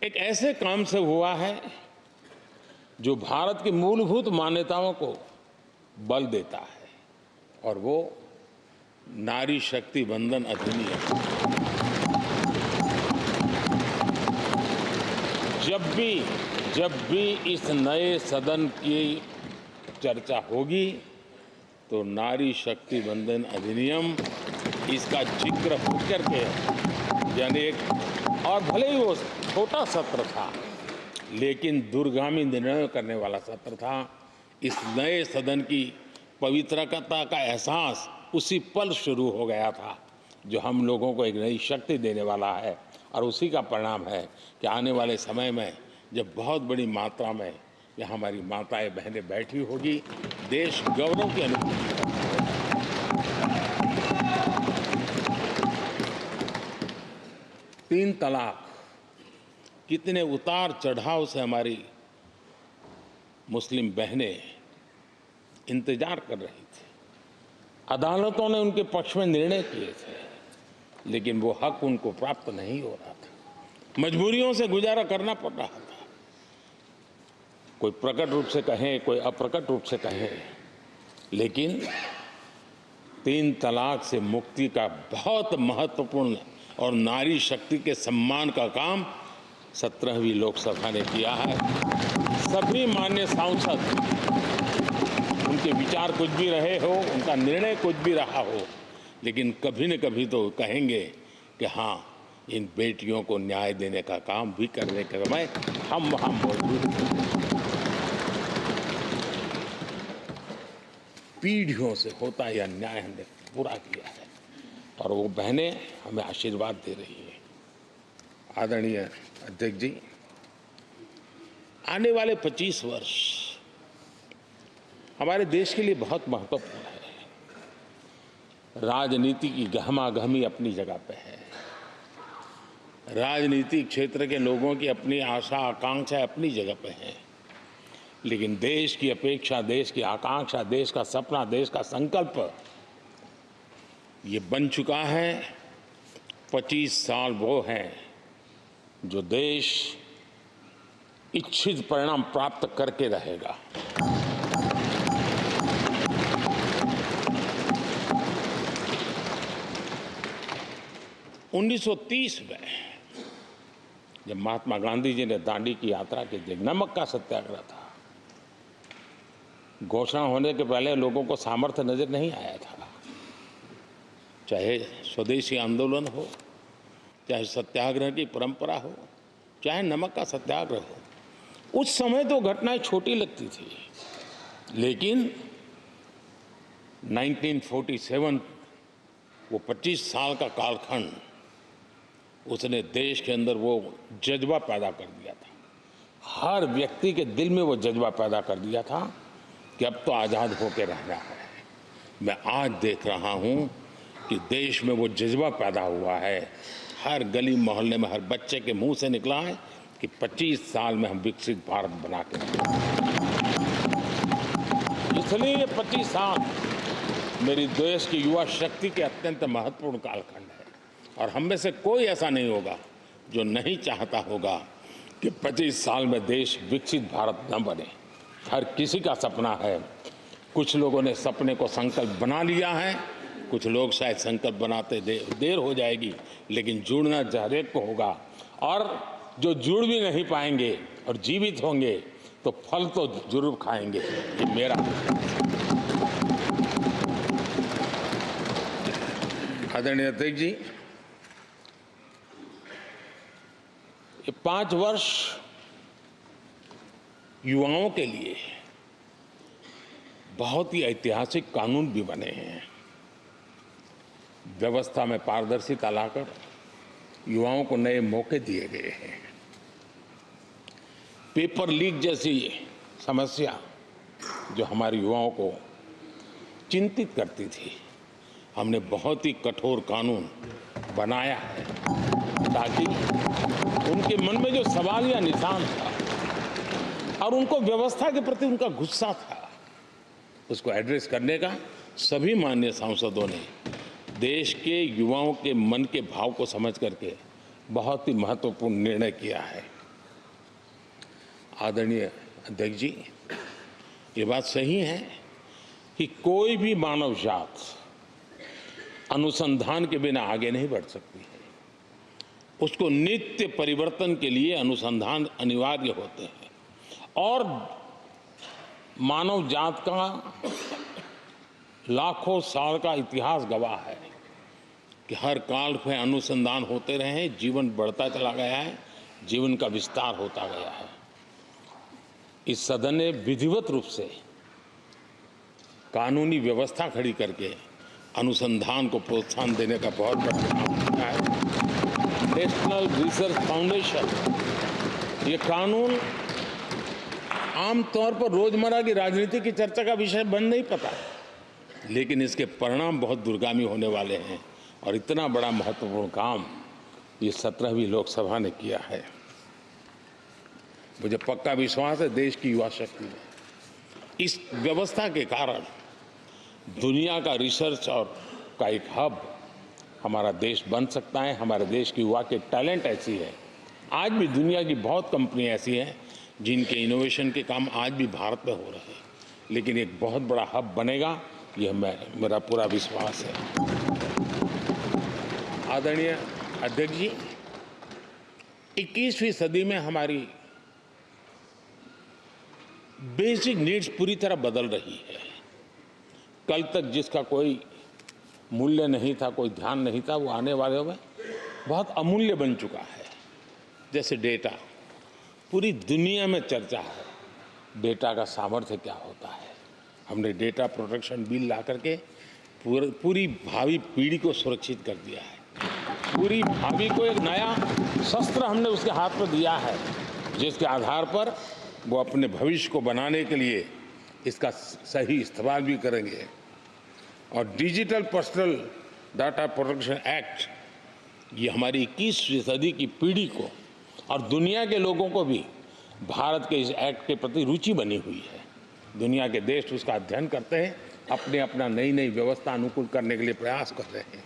एक ऐसे काम से हुआ है जो भारत की मूलभूत मान्यताओं को बल देता है, और वो नारी शक्ति वंदन अधिनियम। जब भी इस नए सदन की चर्चा होगी तो नारी शक्ति वंदन अधिनियम इसका जिक्र होकर के, यानी एक, और भले ही वो छोटा सत्र था लेकिन दूरगामी निर्णय करने वाला सत्र था। इस नए सदन की पवित्रता का एहसास उसी पल शुरू हो गया था जो हम लोगों को एक नई शक्ति देने वाला है, और उसी का परिणाम है कि आने वाले समय में जब बहुत बड़ी मात्रा में यहाँ हमारी माताएं बहनें बैठी होगी, देश गौरव की अनुभूति होगी। 3 तलाक, कितने उतार चढ़ाव से हमारी मुस्लिम बहनें इंतजार कर रही थी। अदालतों ने उनके पक्ष में निर्णय किए थे, लेकिन वो हक उनको प्राप्त नहीं हो रहा था। मजबूरियों से गुजारा करना पड़ रहा था। कोई प्रकट रूप से कहे, कोई अप्रकट रूप से कहे, लेकिन 3 तलाक से मुक्ति का बहुत महत्वपूर्ण और नारी शक्ति के सम्मान का काम 17वीं लोकसभा ने किया है। सभी माननीय सांसद, उनके विचार कुछ भी रहे हो, उनका निर्णय कुछ भी रहा हो, लेकिन कभी न कभी तो कहेंगे कि हाँ, इन बेटियों को न्याय देने का काम भी करने के समय हम वहाँ मौजूद हैं। पीढ़ियों से होता यह न्याय हमने पूरा किया है, और वो बहनें हमें आशीर्वाद दे रही हैं। आदरणीय अध्यक्ष जी, आने वाले 25 वर्ष हमारे देश के लिए बहुत महत्वपूर्ण है। राजनीति की गहमागहमी अपनी जगह पे है, राजनीतिक क्षेत्र के लोगों की अपनी आशा आकांक्षा अपनी जगह पे है, लेकिन देश की अपेक्षा, देश की आकांक्षा, देश का सपना, देश का संकल्प ये बन चुका है। 25 साल वो हैं जो देश इच्छित परिणाम प्राप्त करके रहेगा। उन्नीस 1930 में जब महात्मा गांधी जी ने दांडी की यात्रा की थी, नमक का सत्याग्रह था, घोषणा होने के पहले लोगों को सामर्थ्य नजर नहीं आया था। चाहे स्वदेशी आंदोलन हो, चाहे सत्याग्रह की परंपरा हो, चाहे नमक का सत्याग्रह हो, उस समय तो घटनाएं छोटी लगती थी, लेकिन 1947 वो 25 साल का कालखंड, उसने देश के अंदर वो जज्बा पैदा कर दिया था। हर व्यक्ति के दिल में वो जज्बा पैदा कर दिया था कि अब तो आज़ाद होकर रहना है। मैं आज देख रहा हूँ कि देश में वो जज्बा पैदा हुआ है। हर गली मोहल्ले में हर बच्चे के मुंह से निकला है कि 25 साल में हम विकसित भारत बना के रहेंगे। इसलिए ये 25 साल मेरी देश की युवा शक्ति के अत्यंत महत्वपूर्ण कालखंड है, और हम में से कोई ऐसा नहीं होगा जो नहीं चाहता होगा कि 25 साल में देश विकसित भारत न बने। हर किसी का सपना है। कुछ लोगों ने सपने को संकल्प बना लिया है, कुछ लोग शायद संकल्प बनाते देर हो जाएगी, लेकिन जुड़ना हर एक को होगा। और जो जुड़ भी नहीं पाएंगे और जीवित होंगे तो फल तो जरूर खाएंगे। ये मेरा आदरणीय अध्यक्ष जी, ये 5 वर्ष युवाओं के लिए बहुत ही ऐतिहासिक कानून भी बने हैं। व्यवस्था में पारदर्शिता लाकर युवाओं को नए मौके दिए गए हैं। पेपर लीक जैसी समस्या जो हमारे युवाओं को चिंतित करती थी, हमने बहुत ही कठोर कानून बनाया है ताकि उनके मन में जो सवाल या निशान था और उनको व्यवस्था के प्रति उनका गुस्सा था, उसको एड्रेस करने का सभी माननीय सांसदों ने देश के युवाओं के मन के भाव को समझ करके बहुत ही महत्वपूर्ण निर्णय किया है। आदरणीय अध्यक्ष जी, ये बात सही है कि कोई भी मानव जात अनुसंधान के बिना आगे नहीं बढ़ सकती है। उसको नित्य परिवर्तन के लिए अनुसंधान अनिवार्य होते हैं और मानव जात का लाखों साल का इतिहास गवाह है कि हर काल में अनुसंधान होते रहे हैं, जीवन बढ़ता चला गया है, जीवन का विस्तार होता गया है। इस सदन ने विधिवत रूप से कानूनी व्यवस्था खड़ी करके अनुसंधान को प्रोत्साहन देने का बहुत बड़ा काम किया है। नेशनल रिसर्च फाउंडेशन, ये कानून आमतौर पर रोजमर्रा की राजनीति की चर्चा का विषय बन नहीं पाता, लेकिन इसके परिणाम बहुत दूरगामी होने वाले हैं और इतना बड़ा महत्वपूर्ण काम ये 17वीं लोकसभा ने किया है। मुझे पक्का विश्वास है देश की युवा शक्ति में इस व्यवस्था के कारण दुनिया का रिसर्च और का एक हब हमारा देश बन सकता है। हमारे देश की युवा के टैलेंट ऐसी है, आज भी दुनिया की बहुत कंपनियां ऐसी हैं जिनके इनोवेशन के काम आज भी भारत में हो रहे हैं, लेकिन एक बहुत बड़ा हब बनेगा, यह मेरा पूरा विश्वास है। आदरणीय अध्यक्ष जी, 21वीं सदी में हमारी बेसिक नीड्स पूरी तरह बदल रही है। कल तक जिसका कोई मूल्य नहीं था, कोई ध्यान नहीं था, वो आने वाले में बहुत अमूल्य बन चुका है। जैसे डेटा, पूरी दुनिया में चर्चा है डेटा का सामर्थ्य क्या होता है। हमने डेटा प्रोटेक्शन बिल ला करके पूरी भावी पीढ़ी को सुरक्षित कर दिया है। पूरी भावी को एक नया शस्त्र हमने उसके हाथ में दिया है, जिसके आधार पर वो अपने भविष्य को बनाने के लिए इसका सही इस्तेमाल भी करेंगे। और digital personal data protection act, ये हमारी 21वीं सदी की पीढ़ी को और दुनिया के लोगों को भी भारत के इस एक्ट के प्रति रुचि बनी हुई है। दुनिया के देश उसका अध्ययन करते हैं, अपने अपना नई नई व्यवस्था अनुकूल करने के लिए प्रयास कर रहे हैं।